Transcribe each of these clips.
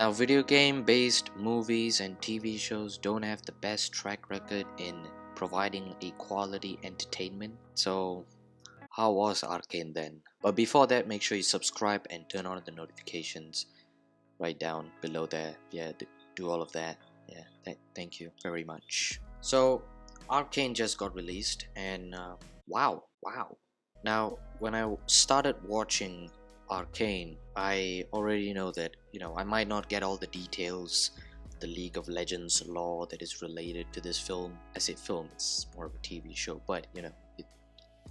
Now, video game based movies and TV shows don't have the best track record in providing a quality entertainment. So, how was Arcane then? But before that, make sure you subscribe and turn on the notifications right down below there. Yeah, do all of that. Yeah, thank you very much. So, Arcane just got released, and wow. Now, when I started watching Arcane, I already know that, I might not get all the details, the League of Legends lore that is related to this film. I say film, it's more of a TV show, but,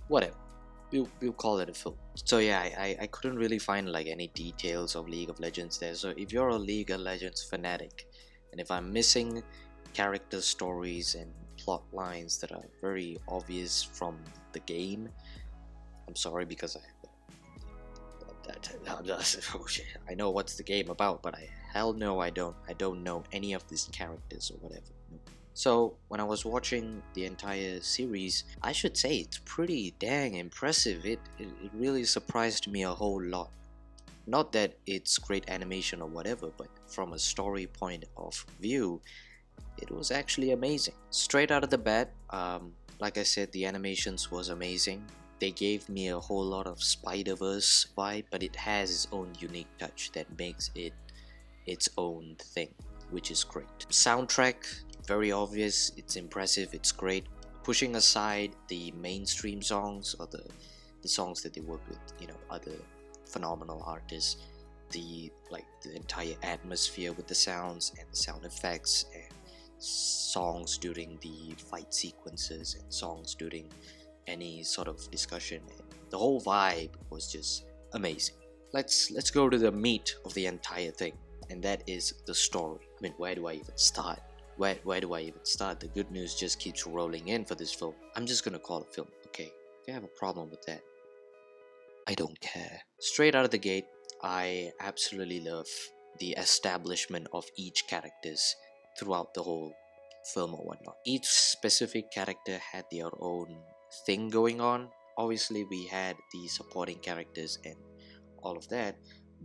whatever. We'll call it a film. So yeah, I couldn't really find like any details of League of Legends there. So if you're a League of Legends fanatic, and if I'm missing character stories and plot lines that are very obvious from the game, I'm sorry, because oh shit, I know what's the game about, but hell no, I don't know any of these characters or whatever. So when I was watching the entire series, I should say it's pretty dang impressive. It really surprised me a whole lot. Not that it's great animation or whatever, but from a story point of view, it was actually amazing. Straight out of the bat, like I said, the animations was amazing. They gave me a whole lot of Spider-Verse vibe, but it has its own unique touch that makes it its own thing, which is great. Soundtrack, very obvious, it's impressive, it's great. Pushing aside the mainstream songs or the songs that they work with, other phenomenal artists, the entire atmosphere with the sounds and the sound effects and songs during the fight sequences and songs during any sort of discussion, and the whole vibe was just amazing. Let's go to the meat of the entire thing, and that is the story. I mean, where do I even start? Where do I even start? The good news just keeps rolling in for this film. I'm just gonna call it film, okay? If you have a problem with that, I don't care. Straight out of the gate, I absolutely love the establishment of each characters throughout the whole film or whatnot. Each specific character had their own thing going on. Obviously, we had the supporting characters and all of that,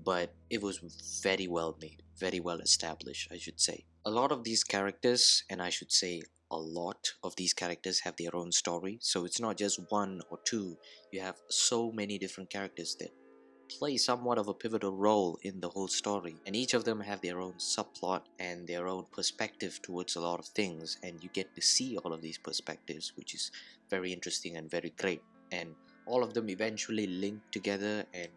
but it was very well made, very well established, I should say. A lot of these characters, and I should say a lot of these characters, have their own story. So it's not just one or two, you have so many different characters that play somewhat of a pivotal role in the whole story, and each of them have their own subplot and their own perspective towards a lot of things, and you get to see all of these perspectives, which is very interesting and very great, and all of them eventually link together, and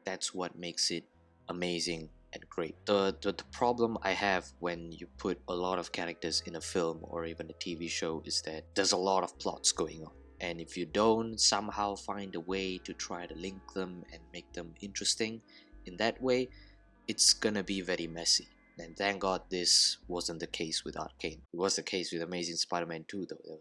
that's what makes it amazing and great. The problem I have when you put a lot of characters in a film or even a TV show is that there's a lot of plots going on, and if you don't somehow find a way to try to link them and make them interesting in that way, it's gonna be very messy. And thank God this wasn't the case with Arcane. It was the case with Amazing Spider-Man 2 though.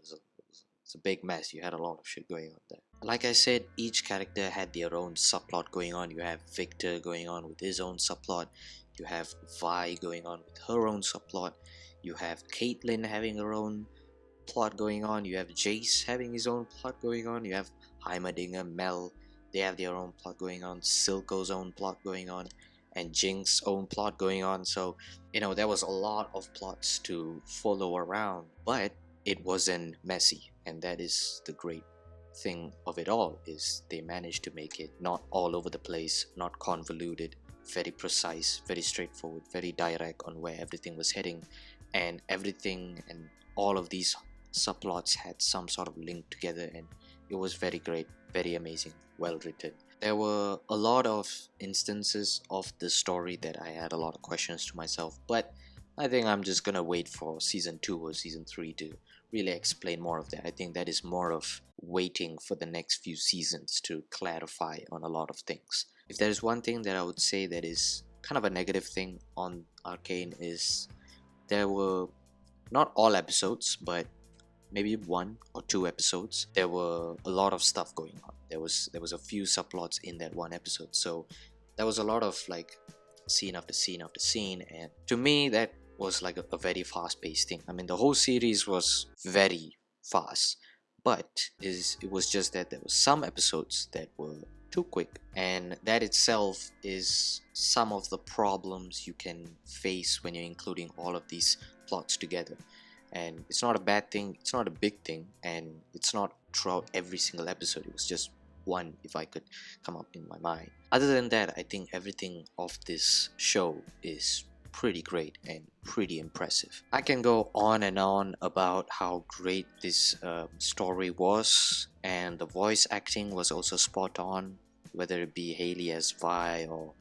It's a big mess. You had a lot of shit going on there. Like I said, each character had their own subplot going on. You have Victor going on with his own subplot. You have Vi going on with her own subplot. You have Caitlyn having her own plot going on. You have Jace having his own plot going on. You have Heimerdinger, Mel, they have their own plot going on. Silco's own plot going on, and Jinx's own plot going on. So, there was a lot of plots to follow around, but it wasn't messy, and that is the great thing of it all, is they managed to make it not all over the place, not convoluted, very precise, very straightforward, very direct on where everything was heading, and everything and all of these subplots had some sort of link together, and it was very great, very amazing, well written. There were a lot of instances of the story that I had a lot of questions to myself, but I think I'm just gonna wait for season 2 or season 3 to really explain more of that. I think that is more of waiting for the next few seasons to clarify on a lot of things. If there is one thing that I would say that is kind of a negative thing on Arcane, is there were not all episodes, but maybe 1 or 2 episodes, there were a lot of stuff going on. There was a few subplots in that one episode, so there was a lot of like scene after scene after scene, and to me that was like a very fast-paced thing. I mean, the whole series was very fast, but it was just that there were some episodes that were too quick, and that itself is some of the problems you can face when you're including all of these plots together. And it's not a bad thing, it's not a big thing, and it's not throughout every single episode. It was just one, if I could come up in my mind. Other than that, I think everything of this show is pretty great and pretty impressive. I can go on and on about how great this story was, and the voice acting was also spot on, whether it be Haley as Vi or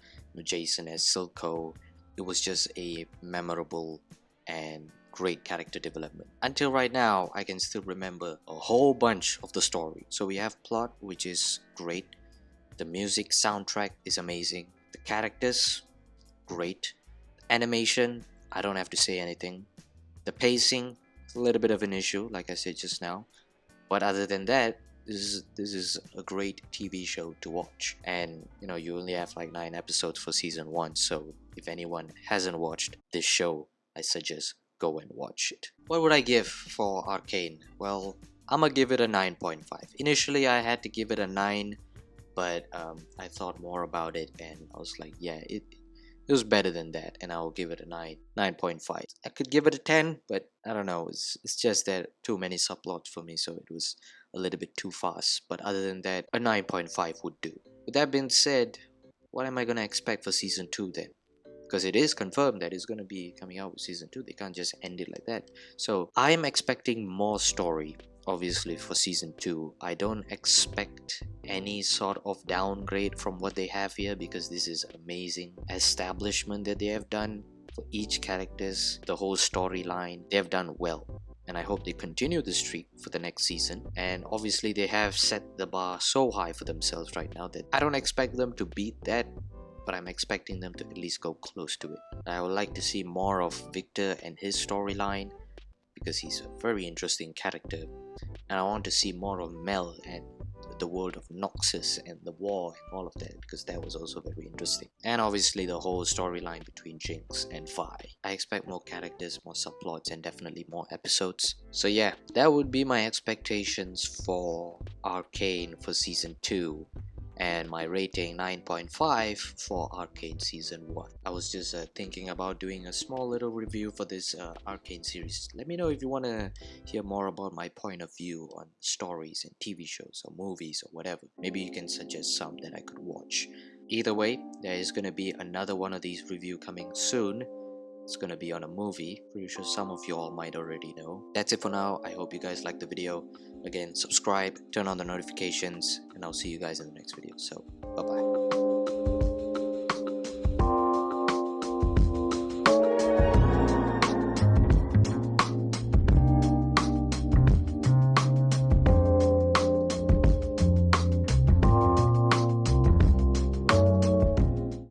Jason as Silco. It was just a memorable and great character development. Until right now, I can still remember a whole bunch of the story. So we have plot, which is great. The music soundtrack is amazing. The characters, great. Animation, I don't have to say anything. The pacing, a little bit of an issue, like I said just now. But other than that, this is a great TV show to watch. And you only have like 9 episodes for season 1. So if anyone hasn't watched this show, I suggest go and watch it. What would I give for Arcane? Well, I'm gonna give it a 9.5. Initially, I had to give it a 9, but I thought more about it and I was like, yeah, it was better than that, and I'll give it a 9.5. I could give it a 10, but I don't know, it's just that too many subplots for me, so it was a little bit too fast. But other than that, a 9.5 would do. With that being said, what am I gonna expect for season 2 then? Because it is confirmed that it's going to be coming out with season 2. They can't just end it like that. So I am expecting more story, obviously, for season 2. I don't expect any sort of downgrade from what they have here, because this is amazing establishment that they have done for each characters. The whole storyline, they have done well. And I hope they continue the streak for the next season. And obviously they have set the bar so high for themselves right now that I don't expect them to beat that, but I'm expecting them to at least go close to it. I would like to see more of Victor and his storyline, because he's a very interesting character, and I want to see more of Mel and the world of Noxus and the war and all of that, because that was also very interesting. And obviously the whole storyline between Jinx and Vi. I expect more characters, more subplots, and definitely more episodes. So yeah, that would be my expectations for Arcane for season 2. And my rating 9.5 for Arcane season 1. I was just thinking about doing a small little review for this Arcane series. Let me know if you want to hear more about my point of view on stories and TV shows or movies or whatever. Maybe you can suggest some that I could watch. Either way, there is going to be another one of these review coming soon. It's gonna be on a movie. Pretty sure some of you all might already know. That's it for now. I hope you guys liked the video. Again, subscribe, turn on the notifications, and I'll see you guys in the next video. So, bye bye.